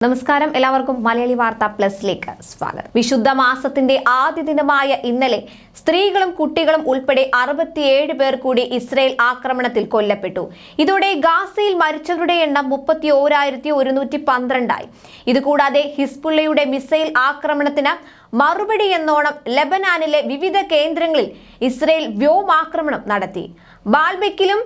നമസ്കാരം, എല്ലാവർക്കും മലയാളി വാർത്ത പ്ലസിലേക്ക് സ്വാഗതം. വിശുദ്ധ മാസത്തിന്റെ ആദ്യ ദിനമായ ഇന്നലെ സ്ത്രീകളും കുട്ടികളും ഉൾപ്പെടെ 67 പേർ കൂടി ഇസ്രയേൽ ആക്രമണത്തിൽ കൊല്ലപ്പെട്ടു. ഇതോടെ ഗാസയിൽ മരിച്ചവരുടെ എണ്ണം 31,112 ആയി. ഇതുകൂടാതെ ഹിസ്ബുള്ളയുടെ മിസൈൽ ആക്രമണത്തിന് മറുപടി എന്നോണം ലെബനാനിലെ വിവിധ കേന്ദ്രങ്ങളിൽ ഇസ്രയേൽ വ്യോമാക്രമണം നടത്തി. ബാൽബെക്കിലും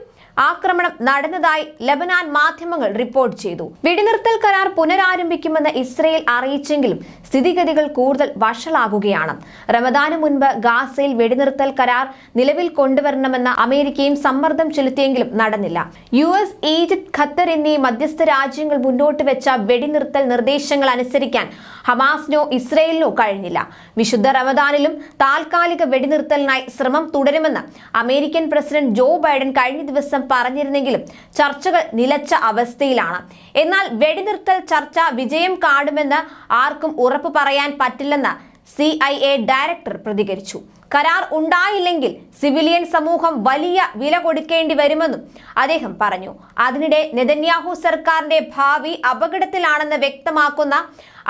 ആക്രമണം നടന്നതായി ലെബനാൻ മാധ്യമങ്ങൾ റിപ്പോർട്ട് ചെയ്തു. വെടിനിർത്തൽ കരാർ പുനരാരംഭിക്കുമെന്ന് ഇസ്രയേൽ അറിയിച്ചെങ്കിലും സ്ഥിതിഗതികൾ കൂടുതൽ വഷളാകുകയാണ്. റമദാന് മുൻപ് ഗാസയിൽ വെടിനിർത്തൽ കരാർ നിലവിൽ കൊണ്ടുവരണമെന്ന് അമേരിക്കയും സമ്മർദ്ദം ചെലുത്തിയെങ്കിലും നടന്നില്ല. US, ഈജിപ്ത്, ഖത്തർ എന്നീ മധ്യസ്ഥ രാജ്യങ്ങൾ മുന്നോട്ട് വെച്ച വെടിനിർത്തൽ നിർദ്ദേശങ്ങൾ അനുസരിക്കാൻ ഹമാസിനോ ഇസ്രയേലിനോ കഴിഞ്ഞില്ല. വിശുദ്ധ റമദാനിലും താൽക്കാലിക വെടിനിർത്തലിനായി ശ്രമം തുടരുമെന്ന് അമേരിക്കൻ പ്രസിഡന്റ് ജോ ബൈഡൻ കഴിഞ്ഞ ദിവസം പറഞ്ഞിരുന്നെങ്കിലും ചർച്ചകൾ നിലച്ച അവസ്ഥയിലാണ്. എന്നാൽ വെടിനിർത്തൽ ചർച്ച വിജയം കാണുമെന്ന് ആർക്കും ഉറപ്പു പറയാൻ പറ്റില്ലെന്ന് CIA ഡയറക്ടർ പ്രതികരിച്ചു. കരാർ ഉണ്ടായില്ലെങ്കിൽ സിവിലിയൻ സമൂഹം വലിയ വില കൊടുക്കേണ്ടി വരുമെന്നും അദ്ദേഹം പറഞ്ഞു. അതിനിടെ നെതന്യാഹു സർക്കാരിന്റെ ഭാവി അപകടത്തിലാണെന്ന് വ്യക്തമാക്കുന്ന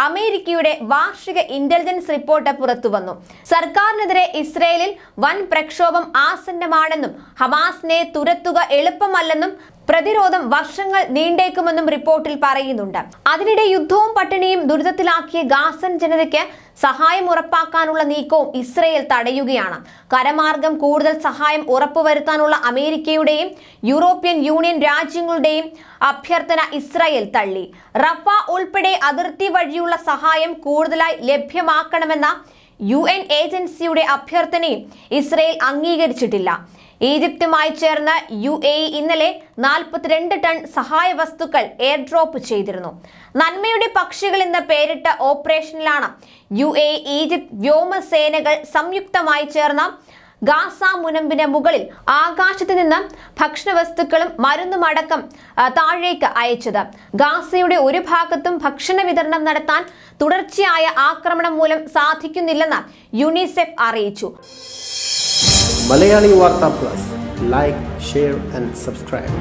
അമേരിക്കയുടെ വാർഷിക ഇന്റലിജൻസ് റിപ്പോർട്ട് പുറത്തുവന്നു. സർക്കാരിനെതിരെ ഇസ്രയേലിൽ വൻ പ്രക്ഷോഭം ആസന്നമാണെന്നും ഹമാസിനെ തുരത്തുക എളുപ്പമല്ലെന്നും പ്രതിരോധം വർഷങ്ങൾ നീണ്ടേക്കുമെന്നും റിപ്പോർട്ടിൽ പറയുന്നുണ്ട്. അതിനിടെ യുദ്ധവും പട്ടിണിയും ദുരിതത്തിലാക്കിയ ഗാസൻ ജനതയ്ക്ക് സഹായം ഉറപ്പാക്കാനുള്ള നീക്കവും ഇസ്രയേൽ തടയുകയാണ്. കരമാർഗം കൂടുതൽ സഹായം ഉറപ്പുവരുത്താനുള്ള അമേരിക്കയുടെയും യൂറോപ്യൻ യൂണിയൻ രാജ്യങ്ങളുടെയും അഭ്യർത്ഥന ഇസ്രയേൽ തള്ളി. റഫ ഉൾപ്പെടെ അതിർത്തി വഴിയുള്ള സഹായം കൂടുതലായി ലഭ്യമാക്കണമെന്ന UN ഏജൻസിയുടെ അഭ്യർത്ഥനയും ഇസ്രയേൽ അംഗീകരിച്ചിട്ടില്ല. ഈജിപ്തുമായി ചേർന്ന് UAE ഇന്നലെ 42 ടൺ സഹായ വസ്തുക്കൾ എയർ ഡ്രോപ്പ് ചെയ്തിരുന്നു. നന്മയുടെ പക്ഷികൾ എന്ന പേരിട്ട ഓപ്പറേഷനിലാണ് UAE, ഈജിപ്ത് വ്യോമസേനകൾ സംയുക്തമായി ചേർന്ന ഗാസ മുനമ്പിന് മുകളിൽ ആകാശത്ത് നിന്ന് ഭക്ഷണവസ്തുക്കളും മരുന്നുമടക്കം താഴേക്ക് അയച്ചത്. ഗാസയുടെ ഒരു ഭാഗത്തും ഭക്ഷണ വിതരണം നടത്താൻ തുടർച്ചയായ ആക്രമണം മൂലം സാധിക്കുന്നില്ലെന്ന് യുനിസെഫ് അറിയിച്ചു. മലയാളി വാർത്ത plus, like, share and subscribe.